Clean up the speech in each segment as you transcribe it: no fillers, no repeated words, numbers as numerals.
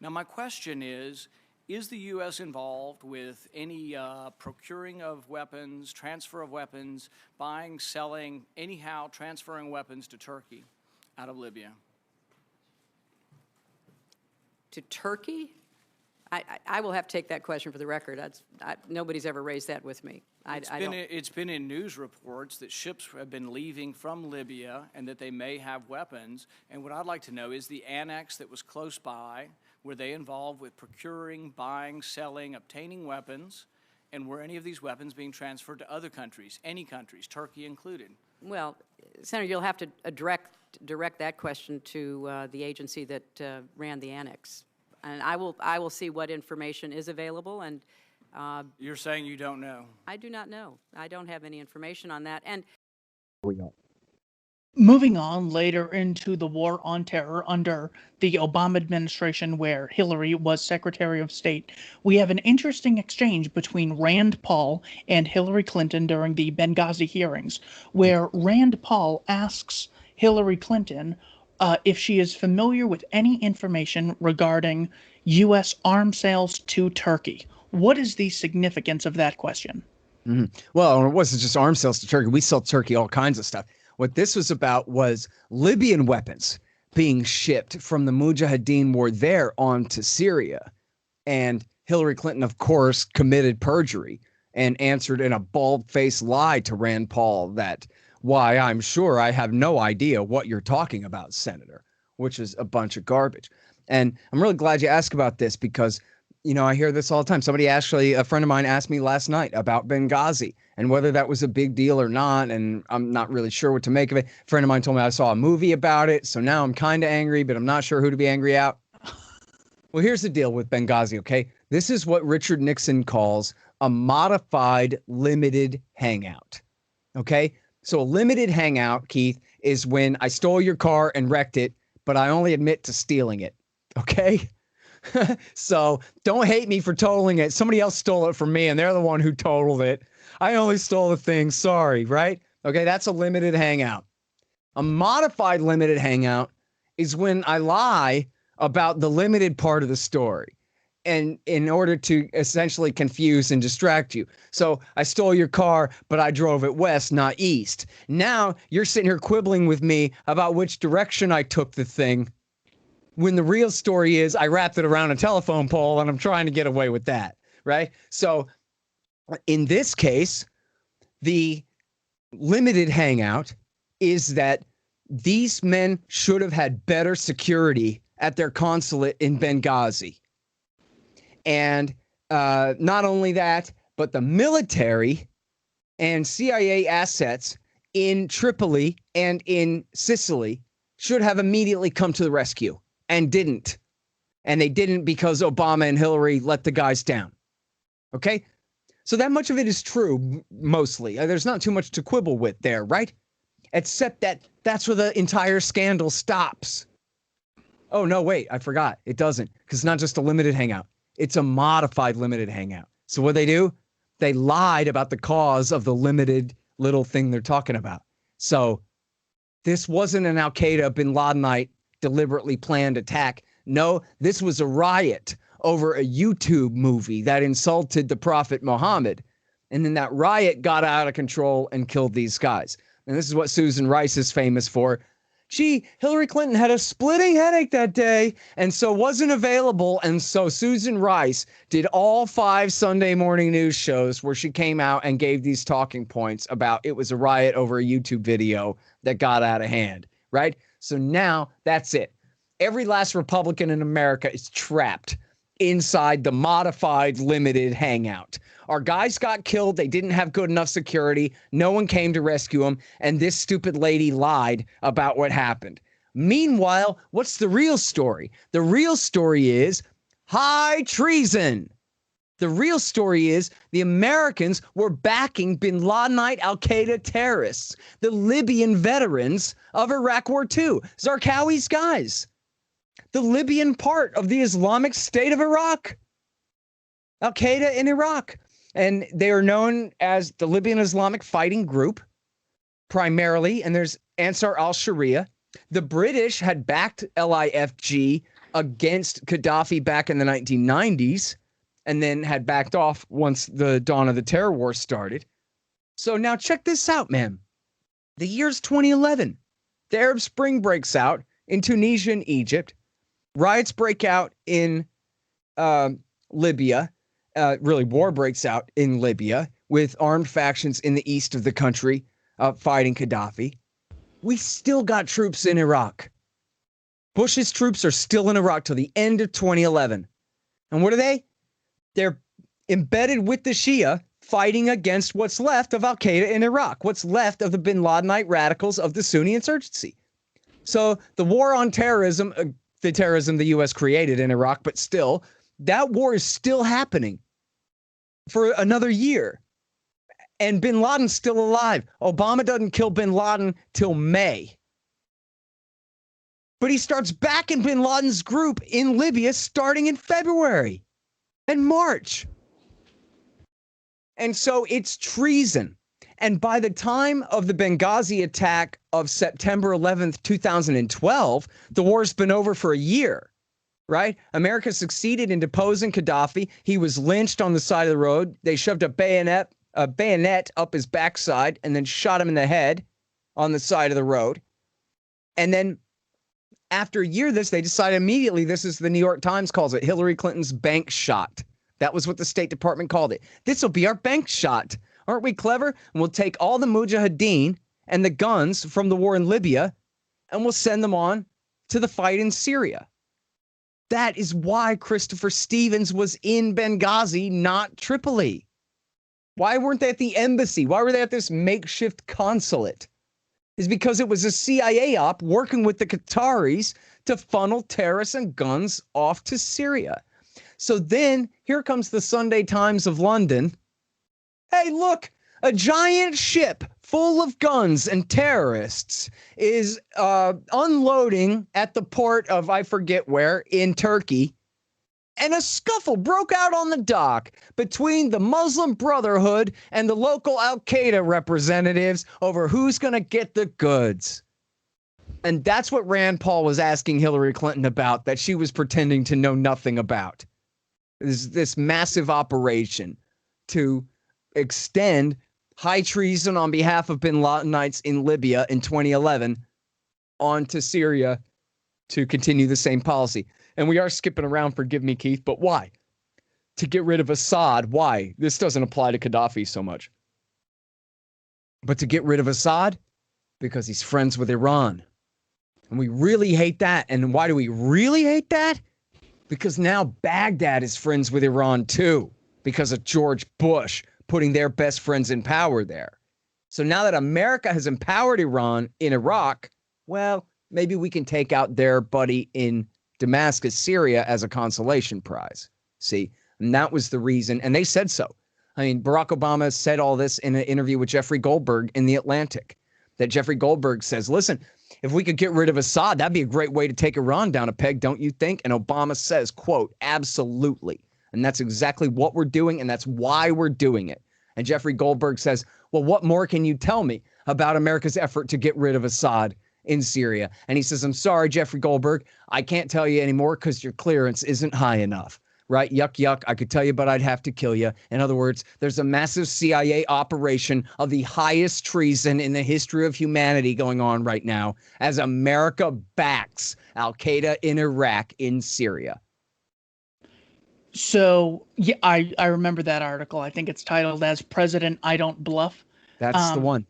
Now, my question is the U.S. involved with any procuring of weapons, transfer of weapons, buying, selling, anyhow transferring weapons to Turkey out of Libya? To Turkey? I will have to take that question for the record. Nobody's ever raised that with me. It's been in news reports that ships have been leaving from Libya and that they may have weapons. And what I'd like to know is the annex that was close by, were they involved with procuring, buying, selling, obtaining weapons? And were any of these weapons being transferred to other countries, any countries, Turkey included? Well, Senator, you'll have to direct that question to the agency that ran the annex. And I will see what information is available. And you're saying you don't know? I do not know. I don't have any information on that. And moving on later into the war on terror under the Obama administration, where Hillary was Secretary of State, we have an interesting exchange between Rand Paul and Hillary Clinton during the Benghazi hearings, where Rand Paul asks Hillary Clinton if she is familiar with any information regarding U.S. arms sales to Turkey. What is the significance of that question? Well, it wasn't just arms sales to Turkey. We sell Turkey all kinds of stuff. What this was about was Libyan weapons being shipped from the Mujahideen war there onto Syria. And Hillary Clinton, of course, committed perjury and answered in a bald-faced lie to Rand Paul that, why, I'm sure I have no idea what you're talking about, Senator, which is a bunch of garbage. And I'm really glad you asked about this because, you know, I hear this all the time. A friend of mine asked me last night about Benghazi and whether that was a big deal or not. And I'm not really sure what to make of it. A friend of mine told me I saw a movie about it. So now I'm kind of angry, but I'm not sure who to be angry at. Well, here's the deal with Benghazi, okay? This is what Richard Nixon calls a modified limited hangout, okay? So a limited hangout, Keith, is when I stole your car and wrecked it, but I only admit to stealing it, okay? So don't hate me for totaling it. Somebody else stole it from me, and they're the one who totaled it. I only stole the thing. Sorry, right? Okay, that's a limited hangout. A modified limited hangout is when I lie about the limited part of the story, and in order to essentially confuse and distract you. So I stole your car, but I drove it west, not east. Now you're sitting here quibbling with me about which direction I took the thing, when the real story is I wrapped it around a telephone pole and I'm trying to get away with that, right? So in this case, the limited hangout is that these men should have had better security at their consulate in Benghazi. And not only that, but the military and CIA assets in Tripoli and in Sicily should have immediately come to the rescue and didn't. And they didn't because Obama and Hillary let the guys down. Okay? So that much of it is true, mostly. There's not too much to quibble with there, right? Except that that's where the entire scandal stops. Oh, no, wait, I forgot. It doesn't, because it's not just a limited hangout. It's a modified limited hangout. So what they do? They lied about the cause of the limited little thing they're talking about. So this wasn't an Al-Qaeda bin Ladenite deliberately planned attack. No, this was a riot over a YouTube movie that insulted the Prophet Muhammad. And then that riot got out of control and killed these guys. And this is what Susan Rice is famous for. Gee, Hillary Clinton had a splitting headache that day and so wasn't available. And so Susan Rice did all 5 Sunday morning news shows where she came out and gave these talking points about it was a riot over a YouTube video that got out of hand, right? So now that's it. Every last Republican in America is trapped inside the modified limited hangout. Our guys got killed. They didn't have good enough security. No one came to rescue them. And this stupid lady lied about what happened. Meanwhile, what's the real story? The real story is high treason. The real story is the Americans were backing bin Ladenite al-Qaeda terrorists, the Libyan veterans of Iraq War II, Zarqawi's guys, the Libyan part of the Islamic State of Iraq, al-Qaeda in Iraq. And they are known as the Libyan Islamic Fighting Group, primarily, and there's Ansar al-Sharia. The British had backed LIFG against Gaddafi back in the 1990s and then had backed off once the dawn of the terror war started. So now check this out, man. The year's 2011. The Arab Spring breaks out in Tunisia and Egypt. Riots break out in Libya. Really, war breaks out in Libya with armed factions in the east of the country fighting Gaddafi. We still got troops in Iraq. Bush's troops are still in Iraq till the end of 2011. And what are they? They're embedded with the Shia fighting against what's left of al-Qaeda in Iraq, what's left of the bin Ladenite radicals of the Sunni insurgency. So the war on terrorism, the terrorism the U.S. created in Iraq, but still, that war is still happening for another year. And bin Laden's still alive. Obama doesn't kill bin Laden till May. But he starts backing bin Laden's group in Libya starting in February and March. And so it's treason. And by the time of the Benghazi attack of September 11th, 2012, the war's been over for a year, right? America succeeded in deposing Gaddafi. He was lynched on the side of the road. They shoved a bayonet up his backside and then shot him in the head on the side of the road. And then after a year of this, they decided immediately, this is the New York Times calls it, Hillary Clinton's bank shot. That was what the State Department called it. This will be our bank shot. Aren't we clever? And we'll take all the mujahideen and the guns from the war in Libya and we'll send them on to the fight in Syria. That is why Christopher Stevens was in Benghazi, not Tripoli. Why weren't they at the embassy? Why were they at this makeshift consulate? Is because it was a CIA op working with the Qataris to funnel terrorists and guns off to Syria. So then here comes the Sunday Times of London. Hey, look, a giant ship full of guns and terrorists is unloading at the port of I forget where in Turkey. And a scuffle broke out on the dock between the Muslim Brotherhood and the local al-Qaeda representatives over who's going to get the goods. And that's what Rand Paul was asking Hillary Clinton about, that she was pretending to know nothing about. This massive operation to extend high treason on behalf of bin Ladenites in Libya in 2011 onto Syria to continue the same policy. And we are skipping around, forgive me, Keith, but why? To get rid of Assad. Why? This doesn't apply to Gaddafi so much. But to get rid of Assad? Because he's friends with Iran. And we really hate that. And why do we really hate that? Because now Baghdad is friends with Iran too, because of George Bush putting their best friends in power there. So now that America has empowered Iran in Iraq, well, maybe we can take out their buddy in Damascus, Syria as a consolation prize. See, and that was the reason. And they said so. I mean, Barack Obama said all this in an interview with Jeffrey Goldberg in The Atlantic, that Jeffrey Goldberg says, listen, if we could get rid of Assad, that'd be a great way to take Iran down a peg, don't you think? And Obama says, quote, absolutely. And that's exactly what we're doing. And that's why we're doing it. And Jeffrey Goldberg says, well, what more can you tell me about America's effort to get rid of Assad in Syria? And he says, I'm sorry, Jeffrey Goldberg, I can't tell you anymore because your clearance isn't high enough, right? Yuck, yuck. I could tell you, but I'd have to kill you. In other words, there's a massive CIA operation of the highest treason in the history of humanity going on right now as America backs al-Qaeda in Iraq, in Syria. So, yeah, I remember that article. I think it's titled as President I Don't Bluff. That's the one.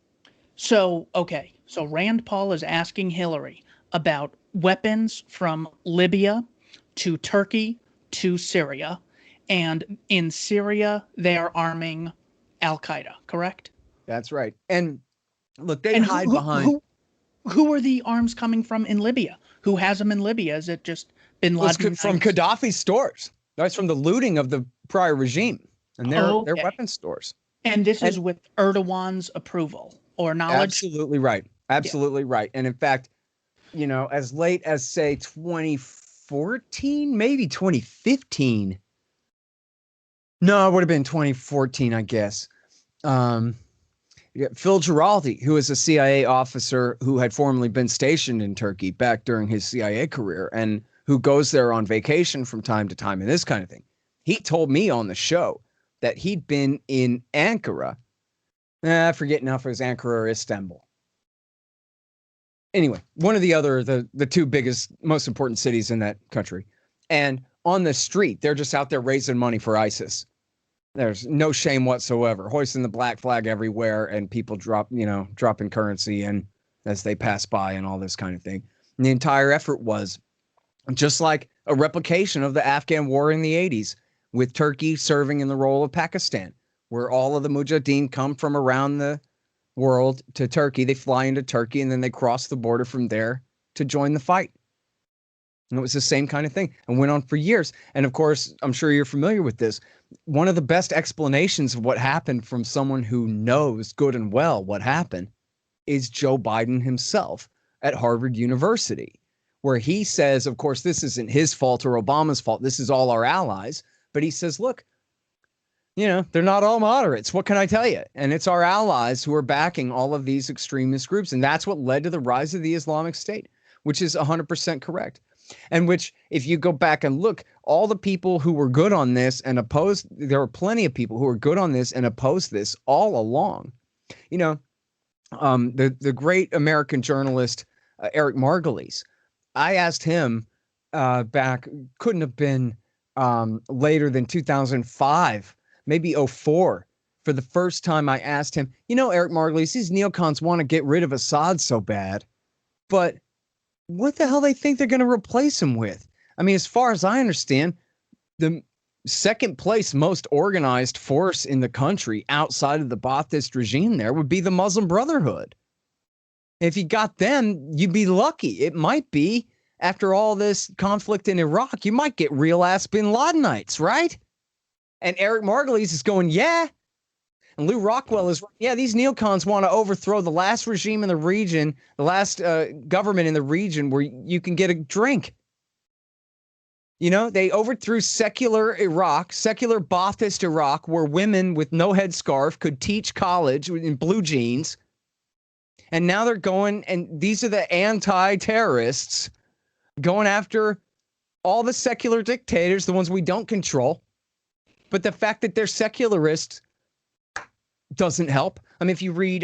So, okay. So Rand Paul is asking Hillary about weapons from Libya to Turkey to Syria. And in Syria, they are arming al-Qaeda, correct? That's right. And look, they hide behind. Who are the arms coming from in Libya? Who has them in Libya? Is it just bin Laden? From Gaddafi's stores. That's from the looting of the prior regime and their weapons stores. And this is with Erdogan's approval or knowledge? Absolutely right. Absolutely right. And in fact, you know, as late as, say, 2014, maybe 2015. No, it would have been 2014, I guess. Phil Giraldi, who is a CIA officer who had formerly been stationed in Turkey back during his CIA career, and who goes there on vacation from time to time and this kind of thing. He told me on the show that he'd been in Ankara. I forget now if it was Ankara or Istanbul. Anyway, one of the other, the two biggest, most important cities in that country. And on the street, they're just out there raising money for ISIS. There's no shame whatsoever, hoisting the black flag everywhere, and people dropping currency and as they pass by and all this kind of thing. And the entire effort was just like a replication of the Afghan war in the 80s, with Turkey serving in the role of Pakistan, where all of the mujahideen come from around the world to Turkey. They fly into Turkey and then they cross the border from there to join the fight. And it was the same kind of thing and went on for years. And of course, I'm sure you're familiar with this. One of the best explanations of what happened from someone who knows good and well what happened is Joe Biden himself at Harvard University, where he says, of course, this isn't his fault or Obama's fault. This is all our allies. But he says, look, they're not all moderates. What can I tell you? And it's our allies who are backing all of these extremist groups. And that's what led to the rise of the Islamic State, which is 100% correct. And which, if you go back and look, all the people who were good on this and opposed, there were plenty of people who were good on this and opposed this all along. The great American journalist, Eric Margolis, I asked him back, couldn't have been later than 2005, maybe 04. For the first time, I asked him, Eric Margolis, these neocons want to get rid of Assad so bad, but what the hell they think they're going to replace him with? I mean, as far as I understand, the second place most organized force in the country outside of the Ba'athist regime there would be the Muslim Brotherhood. If you got them, you'd be lucky. It might be, after all this conflict in Iraq, you might get real ass Bin Ladenites, right? And Eric Margolis is going, yeah. And Lou Rockwell is, yeah, these neocons want to overthrow the last regime in the region, the last government in the region where you can get a drink. They overthrew secular Iraq, secular Ba'athist Iraq, where women with no headscarf could teach college in blue jeans. And now they're going, and these are the anti-terrorists going after all the secular dictators, the ones we don't control. But the fact that they're secularists doesn't help. I mean, if you read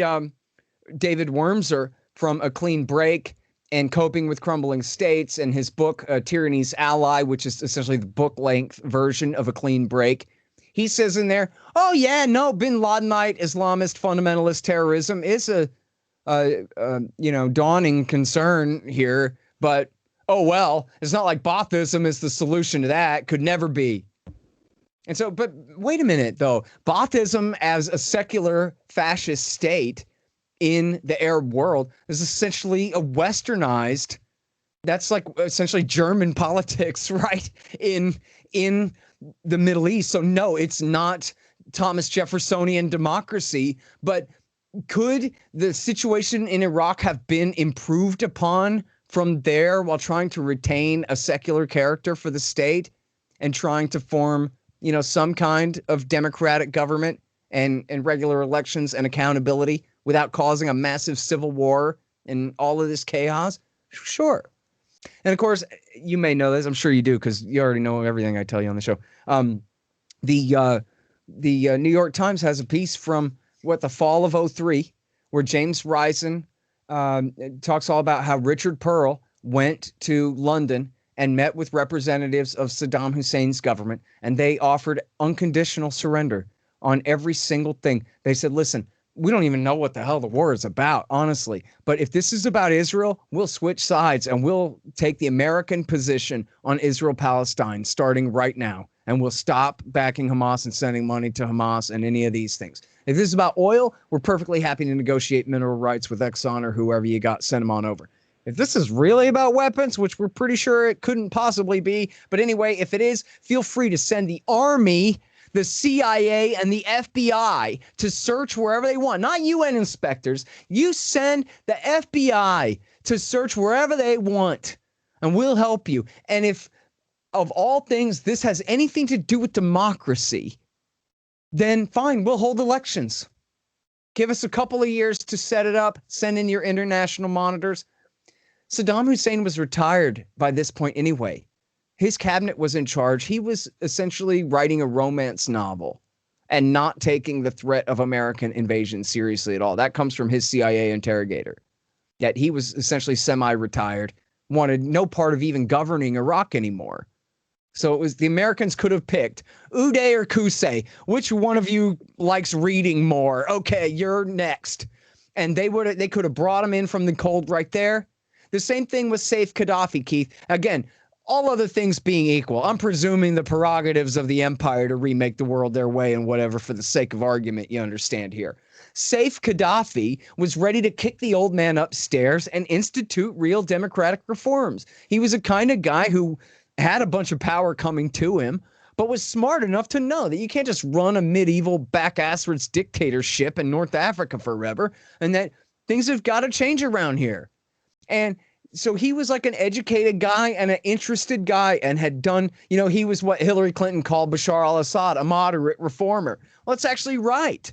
David Wormser from A Clean Break and Coping with Crumbling States and his book, Tyranny's Ally, which is essentially the book-length version of A Clean Break, he says in there, oh, yeah, no, Bin Ladenite, Islamist, fundamentalist terrorism is a dawning concern here. But, oh, well, it's not like Baathism is the solution to that. Could never be. And so, but wait a minute, though. Baathism as a secular fascist state in the Arab world is essentially a westernized, that's like essentially German politics, right? In the Middle East. So no, it's not Thomas Jeffersonian democracy, but could the situation in Iraq have been improved upon from there while trying to retain a secular character for the state and trying to form some kind of democratic government and regular elections and accountability without causing a massive civil war and all of this chaos? Sure. And of course, you may know this. I'm sure you do because you already know everything I tell you on the show. The New York Times has a piece from the fall of 2003 where James Risen talks all about how Richard Pearl went to London and met with representatives of Saddam Hussein's government, and they offered unconditional surrender on every single thing. They said, listen, we don't even know what the hell the war is about, honestly. But if this is about Israel, we'll switch sides and we'll take the American position on Israel-Palestine starting right now. And we'll stop backing Hamas and sending money to Hamas and any of these things. If this is about oil, we're perfectly happy to negotiate mineral rights with Exxon or whoever you got, send them on over. If this is really about weapons, which we're pretty sure it couldn't possibly be, but anyway, if it is, feel free to send the Army, the CIA, and the FBI to search wherever they want. Not UN inspectors. You send the FBI to search wherever they want, and we'll help you. And if, of all things, this has anything to do with democracy, then fine, we'll hold elections. Give us a couple of years to set it up, send in your international monitors. Saddam Hussein was retired by this point anyway. his cabinet was in charge, he was essentially writing a romance novel and not taking the threat of American invasion seriously at all. That comes from his CIA interrogator. That he was essentially semi-retired, wanted no part of even governing Iraq anymore. So it was the Americans could have picked Uday or Qusay. Which one of you likes reading more? Okay, you're next. And they could have brought him in from the cold right there. The same thing with Saif Gaddafi, Keith. Again, all other things being equal, I'm presuming the prerogatives of the empire to remake the world their way and whatever for the sake of argument, you understand here. Saif Gaddafi was ready to kick the old man upstairs and institute real democratic reforms. He was a kind of guy who had a bunch of power coming to him, but was smart enough to know that you can't just run a medieval back-asswards dictatorship in North Africa forever, and that things have got to change around here. And so he was like an educated guy and an interested guy and had done, he was what Hillary Clinton called Bashar al-Assad, a moderate reformer. Well, that's actually right.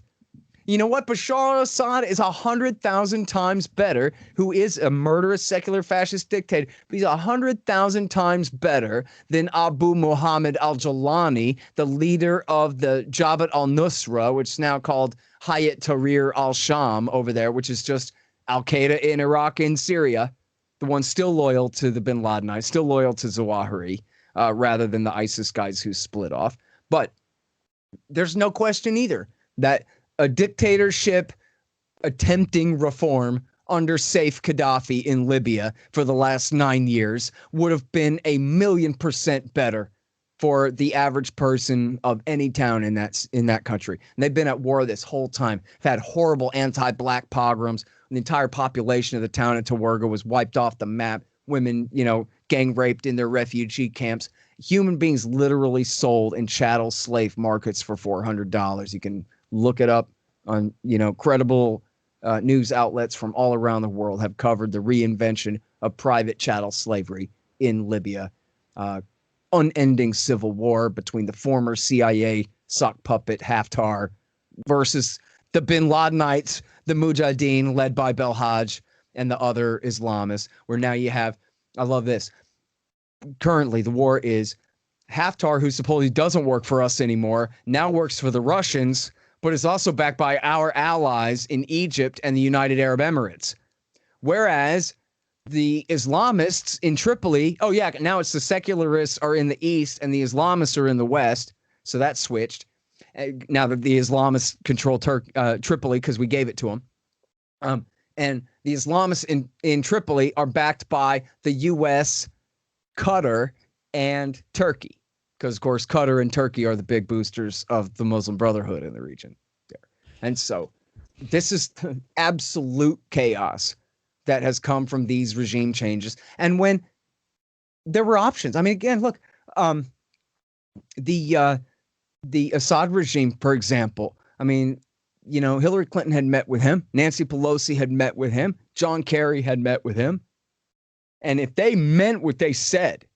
You know what? Bashar al-Assad is 100,000 times better, who is a murderous secular fascist dictator, but he's 100,000 times better than Abu Muhammad al-Jalani, the leader of the Jabhat al-Nusra, which is now called Hayat Tahrir al-Sham over there, which is just Al-Qaeda in Iraq and Syria, the one still loyal to the bin Ladenites, still loyal to Zawahiri, rather than the ISIS guys who split off. But there's no question either that a dictatorship attempting reform under Saif Gaddafi in Libya for the last 9 years would have been 1,000,000% better for the average person of any town in that country. And they've been at war this whole time. They've had horrible anti-black pogroms. The entire population of the town of Tawerga was wiped off the map. Women, gang raped in their refugee camps. Human beings literally sold in chattel slave markets for $400. You can look it up on, credible news outlets from all around the world have covered the reinvention of private chattel slavery in Libya. Unending civil war between the former CIA sock puppet Haftar versus the bin Ladenites, the Mujahideen led by Belhaj and the other Islamists, where now you have, I love this, currently the war is Haftar, who supposedly doesn't work for us anymore, now works for the Russians, but is also backed by our allies in Egypt and the United Arab Emirates. Whereas the Islamists in Tripoli, now it's the secularists are in the east and the Islamists are in the west, so that's switched. Now that the Islamists control Tripoli because we gave it to them. And the Islamists in Tripoli are backed by the U.S., Qatar, and Turkey. Because, of course, Qatar and Turkey are the big boosters of the Muslim Brotherhood in the region there. And so this is absolute chaos that has come from these regime changes. And when there were options, I mean, again, look, the Assad regime, for example, I mean, Hillary Clinton had met with him. Nancy Pelosi had met with him. John Kerry had met with him. And if they meant what they said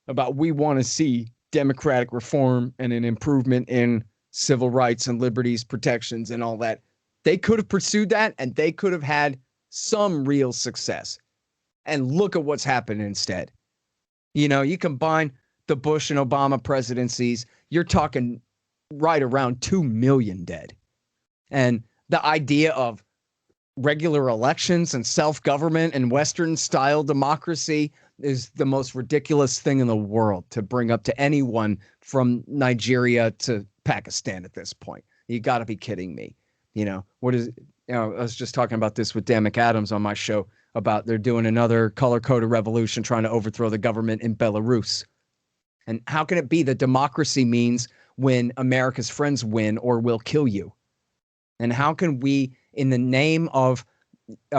about we want to see democratic reform and an improvement in civil rights and liberties, protections and all that, they could have pursued that and they could have had some real success. And look at what's happened instead. You combine the Bush and Obama presidencies, you're talking right around 2 million dead. And the idea of regular elections and self-government and Western-style democracy is the most ridiculous thing in the world to bring up to anyone from Nigeria to Pakistan at this point. You got to be kidding me. I was just talking about this with Dan McAdams on my show about they're doing another color-coded revolution trying to overthrow the government in Belarus. And how can it be that democracy means when America's friends win or will kill you? And how can we, in the name of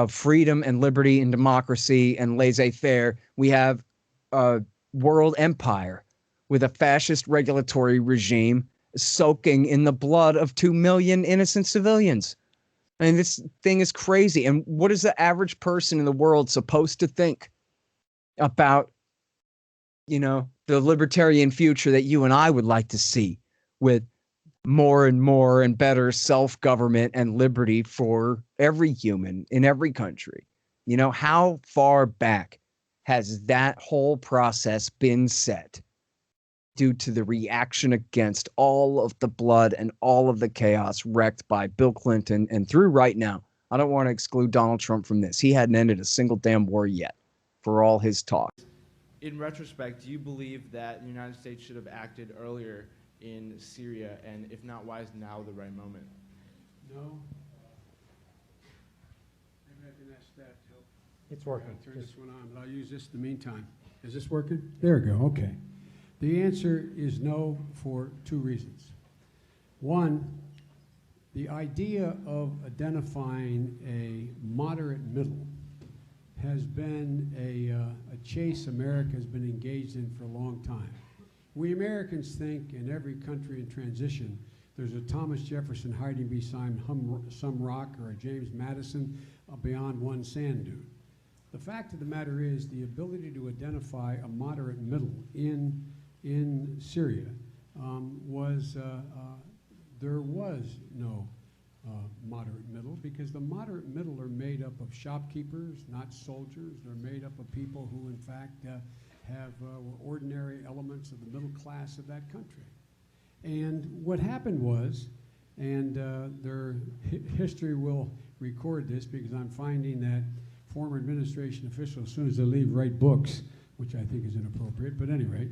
freedom and liberty and democracy and laissez-faire, we have a world empire with a fascist regulatory regime soaking in the blood of 2 million innocent civilians? I mean, this thing is crazy. And what is the average person in the world supposed to think about, the libertarian future that you and I would like to see with more and more and better self-government and liberty for every human in every country? How far back has that whole process been set? due to the reaction against all of the blood and all of the chaos wreaked by Bill Clinton and through right now. I don't want to exclude Donald Trump from this. He hadn't ended a single damn war yet for all his talk. In retrospect, do you believe that the United States should have acted earlier in Syria? And if not, why is now the right moment? No. Maybe I can ask that to help. It's working. I'll turn this one on, but I'll use this in the meantime. Is this working? There we go, okay. The answer is no for two reasons. One, the idea of identifying a moderate middle has been a chase America has been engaged in for a long time. We Americans think in every country in transition, there's a Thomas Jefferson hiding behind some rock or a James Madison beyond one sand dune. The fact of the matter is the ability to identify a moderate middle in Syria there was no moderate middle, because the moderate middle are made up of shopkeepers, not soldiers. They're made up of people who, in fact, were ordinary elements of the middle class of that country. And what happened was, and their history will record this, because I'm finding that former administration officials, as soon as they leave, write books, which I think is inappropriate. But at any rate,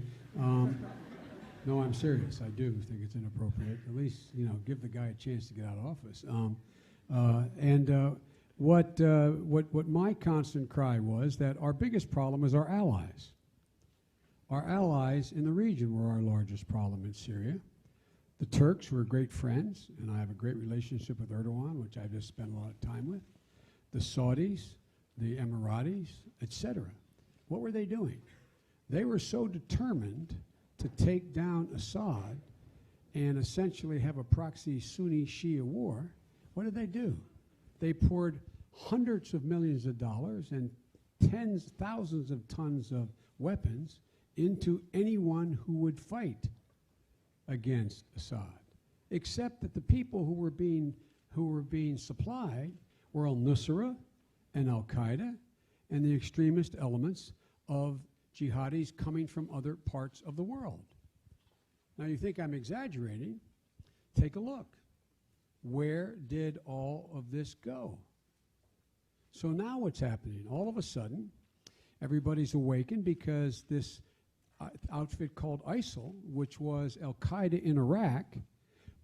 no, I'm serious. I do think it's inappropriate. At least, give the guy a chance to get out of office. What my constant cry was that our biggest problem is our allies. Our allies in the region were our largest problem in Syria. The Turks were great friends, and I have a great relationship with Erdogan, which I've just spent a lot of time with. The Saudis, the Emiratis, etc. What were they doing? They were so determined to take down Assad and essentially have a proxy Sunni-Shia war. What did they do? They poured hundreds of millions of dollars and thousands of tons of weapons into anyone who would fight against Assad, except that the people who were being supplied were al-Nusra and al-Qaeda and the extremist elements of jihadis coming from other parts of the world. Now, you think I'm exaggerating? Take a look. Where did all of this go? So now what's happening? All of a sudden, everybody's awakened because this outfit called ISIL, which was al-Qaeda in Iraq,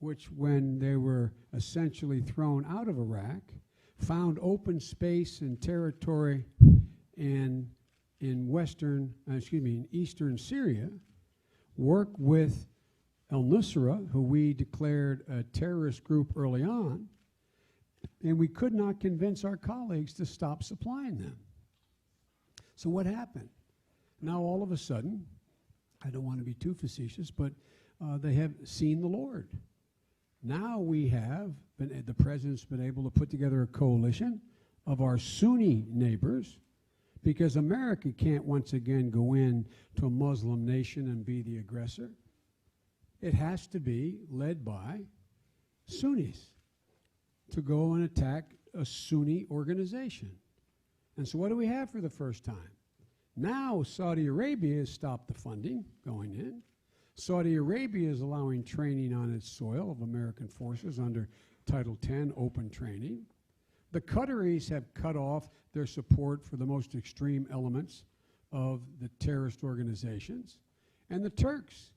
which when they were essentially thrown out of Iraq, found open space and territory in eastern Syria, worked with al-Nusra, who we declared a terrorist group early on, and we could not convince our colleagues to stop supplying them. So what happened? Now all of a sudden, I don't want to be too facetious, but they have seen the Lord. Now the president's been able to put together a coalition of our Sunni neighbors, because America can't once again go in to a Muslim nation and be the aggressor. It has to be led by Sunnis to go and attack a Sunni organization. And so what do we have for the first time? Now Saudi Arabia has stopped the funding going in. Saudi Arabia is allowing training on its soil of American forces under Title X open training. The Qataris have cut off their support for the most extreme elements of the terrorist organizations. And the Turks,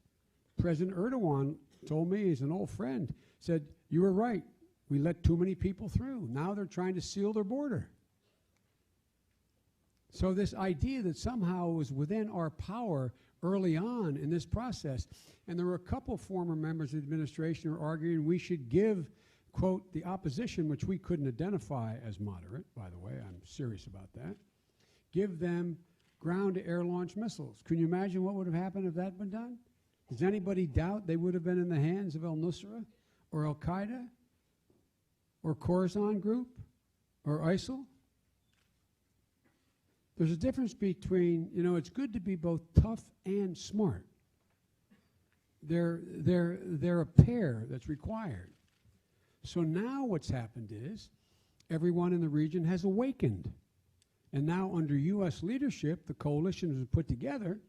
President Erdogan told me, he's an old friend, said, you were right, we let too many people through. Now they're trying to seal their border. So this idea that somehow it was within our power early on in this process, and there were a couple former members of the administration who were arguing we should give, quote, the opposition, which we couldn't identify as moderate, by the way, I'm serious about that, give them ground-to-air launch missiles. Can you imagine what would have happened if that had been done? Does anybody doubt they would have been in the hands of al-Nusra or al-Qaeda or Khorasan Group or ISIL? There's a difference between, it's good to be both tough and smart. They're a pair that's required. So now what's happened is everyone in the region has awakened. And now under U.S. leadership, the coalition has been put together,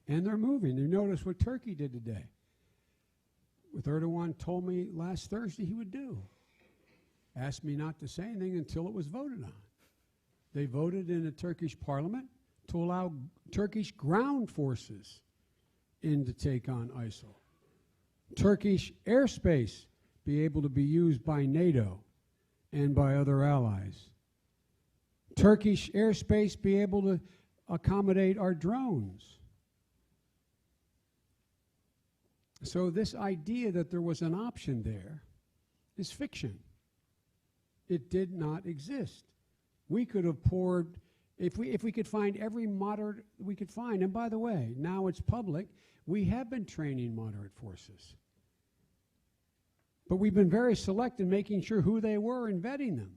And they're moving. You notice what Turkey did today. What Erdogan told me last Thursday he would do. Asked me not to say anything until it was voted on. They voted in the Turkish parliament to allow Turkish ground forces in to take on ISIL. Turkish airspace be able to be used by NATO and by other allies. Turkish airspace be able to accommodate our drones. So this idea that there was an option there is fiction. It did not exist. We could have poured, if we could find every moderate we could find, and by the way, now it's public, we have been training moderate forces. But we've been very select in making sure who they were and vetting them.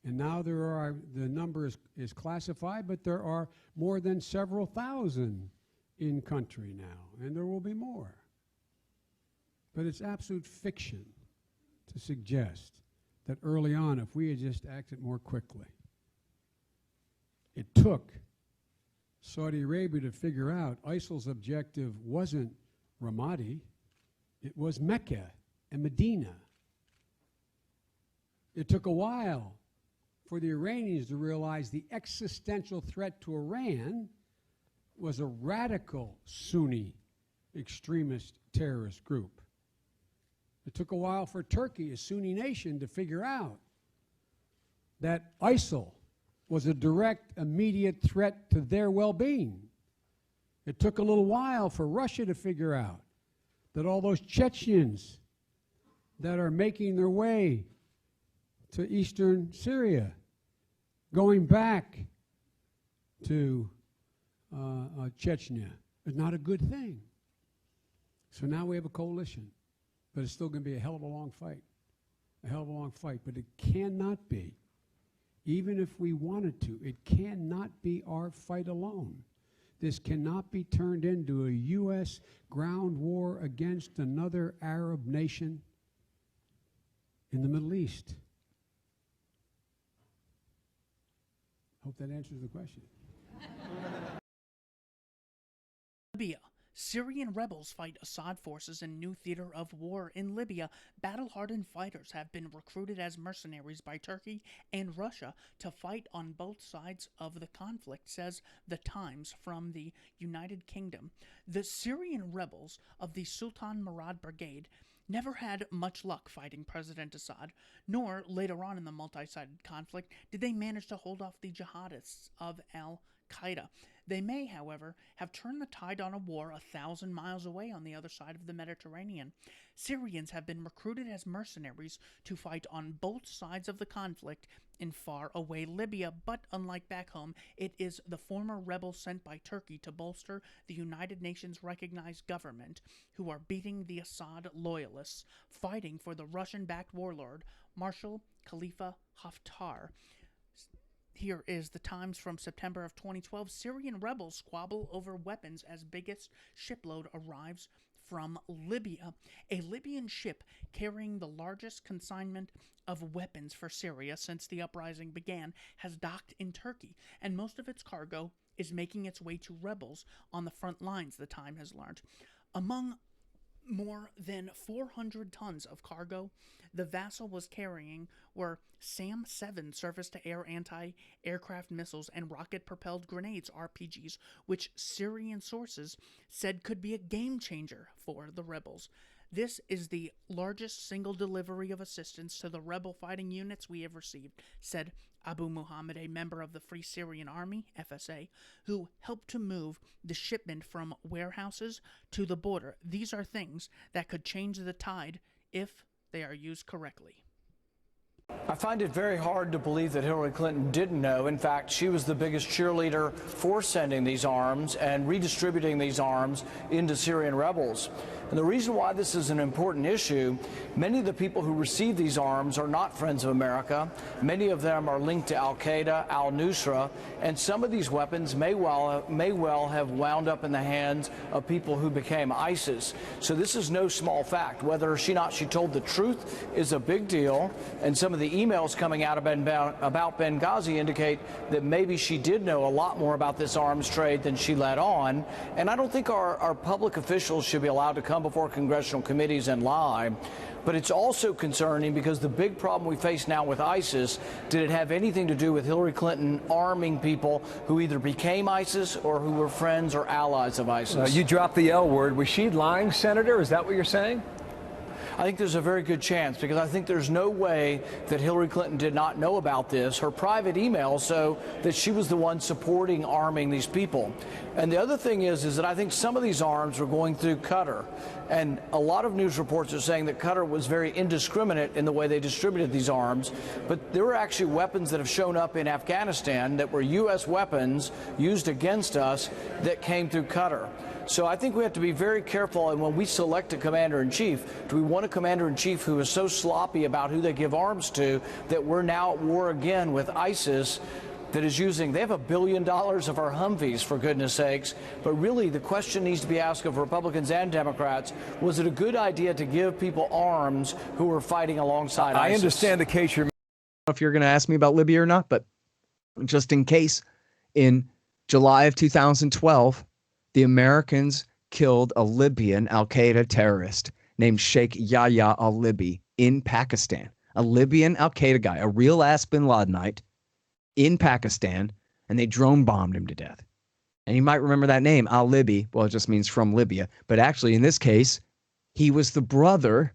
And now the number is classified, but there are more than several thousand in country now, and there will be more. But it's absolute fiction to suggest that early on, if we had just acted more quickly. It took Saudi Arabia to figure out ISIL's objective wasn't Ramadi, it was Mecca and Medina. It took a while for the Iranians to realize the existential threat to Iran was a radical Sunni extremist terrorist group. It took a while for Turkey, a Sunni nation, to figure out that ISIL was a direct, immediate threat to their well-being. It took a little while for Russia to figure out that all those Chechens that are making their way to eastern Syria, going back to Chechnya, is not a good thing. So now we have a coalition, but it's still going to be a hell of a long fight. A hell of a long fight, but it cannot be, even if we wanted to, it cannot be our fight alone. This cannot be turned into a U.S. ground war against another Arab nation in the Middle East. Hope that answers the question. Libya. Syrian rebels fight Assad forces in new theater of war. In Libya, battle-hardened fighters have been recruited as mercenaries by Turkey and Russia to fight on both sides of the conflict, says The Times from the United Kingdom. The Syrian rebels of the Sultan Murad Brigade never had much luck fighting President Assad, nor later on in the multi-sided conflict did they manage to hold off the jihadists of al-Qaeda. They may, however, have turned the tide on a war 1,000 miles away on the other side of the Mediterranean. Syrians have been recruited as mercenaries to fight on both sides of the conflict in far-away Libya, but unlike back home, it is the former rebels sent by Turkey to bolster the United Nations-recognized government who are beating the Assad loyalists, fighting for the Russian-backed warlord Marshal Khalifa Haftar. Here is The Times from September of 2012. Syrian rebels squabble over weapons as biggest shipload arrives from Libya. A Libyan ship carrying the largest consignment of weapons for Syria since the uprising began has docked in Turkey, and most of its cargo is making its way to rebels on the front lines, The Times has learned. Among more than 400 tons of cargo the vessel was carrying were SAM-7 surface-to-air anti-aircraft missiles and rocket-propelled grenades, RPGs, which Syrian sources said could be a game-changer for the rebels. This is the largest single delivery of assistance to the rebel fighting units we have received, said Abu Muhammad, a member of the Free Syrian Army, FSA, who helped to move the shipment from warehouses to the border. These are things that could change the tide if they are used correctly. I find it very hard to believe that Hillary Clinton didn't know. In fact, she was the biggest cheerleader for sending these arms and redistributing these arms into Syrian rebels. And the reason why this is an important issue, many of the people who receive these arms are not friends of America. Many of them are linked to al-Qaeda, al-Nusra, and some of these weapons may well have wound up in the hands of people who became ISIS. So this is no small fact. Whether or not she told the truth is a big deal, and some of of the emails coming out about Benghazi indicate that maybe she did know a lot more about this arms trade than she let on. And I don't think our public officials should be allowed to come before congressional committees and lie. But it's also concerning because the big problem we face now with ISIS, did it have anything to do with Hillary Clinton arming people who either became ISIS or who were friends or allies of ISIS? You dropped the L word. Was she lying, Senator? Is that what you're saying? I think there's a very good chance, because I think there's no way that Hillary Clinton did not know about this. Her private emails show that she was the one supporting arming these people. And the other thing is that I think some of these arms were going through Qatar. And a lot of news reports are saying that Qatar was very indiscriminate in the way they distributed these arms. But there were actually weapons that have shown up in Afghanistan that were U.S. weapons used against us that came through Qatar. So I think we have to be very careful, and when we select a commander-in-chief, do we want a commander-in-chief who is so sloppy about who they give arms to that we're now at war again with ISIS that is using, they have $1 billion of our Humvees, for goodness sakes. But really, the question needs to be asked of Republicans and Democrats, was it a good idea to give people arms who were fighting alongside ISIS? I understand the case you're... If you're going to ask me about Libya or not, but just in case, in July of 2012, the Americans killed a Libyan al-Qaeda terrorist named Sheikh Yahya al-Libi in Pakistan. A Libyan al-Qaeda guy, a real-ass bin Ladenite in Pakistan, and they drone bombed him to death. And you might remember that name, al-Libi. Well, it just means from Libya. But actually, in this case, he was the brother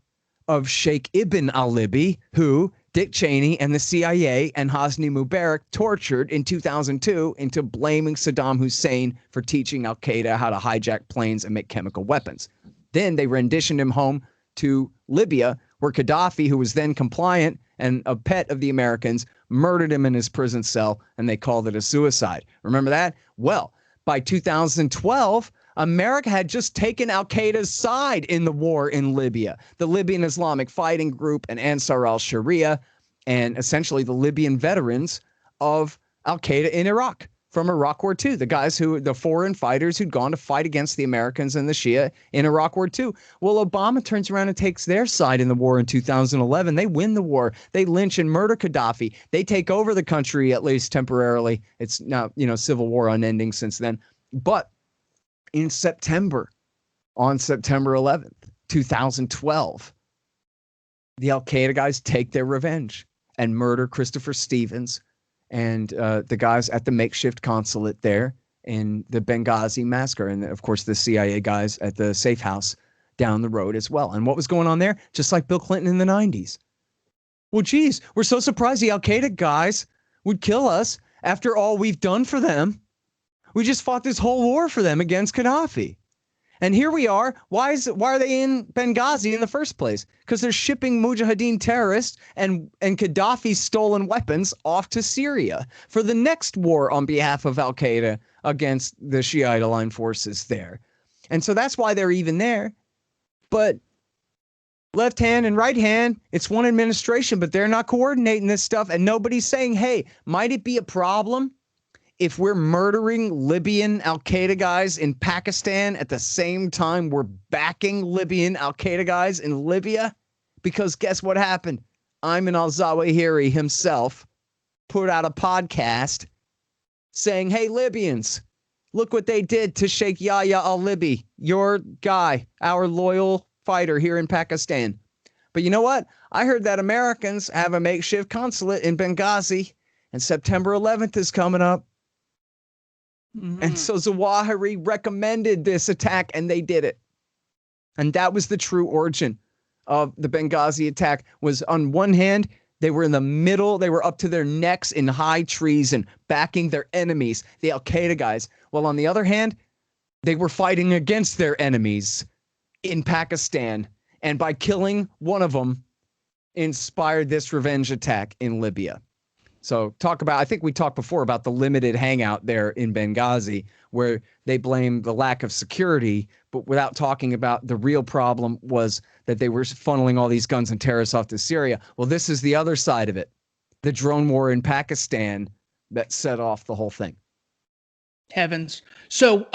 of Sheikh Ibn al-Libi, who Dick Cheney and the CIA and Hosni Mubarak tortured in 2002 into blaming Saddam Hussein for teaching al-Qaeda how to hijack planes and make chemical weapons. Then they renditioned him home to Libya, where Gaddafi, who was then compliant and a pet of the Americans, murdered him in his prison cell, and they called it a suicide. Remember that? Well, by 2012, America had just taken al-Qaeda's side in the war in Libya. The Libyan Islamic Fighting Group and Ansar al-Sharia, and essentially the Libyan veterans of al-Qaeda in Iraq from Iraq War II. The guys the foreign fighters who'd gone to fight against the Americans and the Shia in Iraq War II. Well, Obama turns around and takes their side in the war in 2011. They win the war. They lynch and murder Gaddafi. They take over the country, at least temporarily. It's now, civil war unending since then. But in September, on September 11th, 2012, the al-Qaeda guys take their revenge and murder Christopher Stevens and the guys at the makeshift consulate there in the Benghazi massacre. And of course, the CIA guys at the safe house down the road as well. And what was going on there? Just like Bill Clinton in the 90s. Well, geez, we're so surprised the al-Qaeda guys would kill us after all we've done for them. We just fought this whole war for them against Gaddafi. And here we are. Why are they in Benghazi in the first place? Because they're shipping Mujahideen terrorists and Gaddafi's stolen weapons off to Syria for the next war on behalf of al-Qaeda against the Shiite aligned forces there. And so that's why they're even there. But left hand and right hand, it's one administration, but they're not coordinating this stuff. And nobody's saying, hey, might it be a problem if we're murdering Libyan al-Qaeda guys in Pakistan at the same time we're backing Libyan al-Qaeda guys in Libya? Because guess what happened? Ayman al-Zawahiri himself put out a podcast saying, hey, Libyans, look what they did to Sheikh Yahya al-Libi, your guy, our loyal fighter here in Pakistan. But you know what? I heard that Americans have a makeshift consulate in Benghazi, and September 11th is coming up. And so Zawahiri recommended this attack, and they did it. And that was the true origin of the Benghazi attack. Was on one hand, they were in the middle. They were up to their necks in high treason, backing their enemies, the al-Qaeda guys. While on the other hand, they were fighting against their enemies in Pakistan. And by killing one of them, inspired this revenge attack in Libya. So I think we talked before about the limited hangout there in Benghazi, where they blame the lack of security, but without talking about the real problem was that they were funneling all these guns and terrorists off to Syria. Well, this is the other side of it. The drone war in Pakistan that set off the whole thing. Heavens. So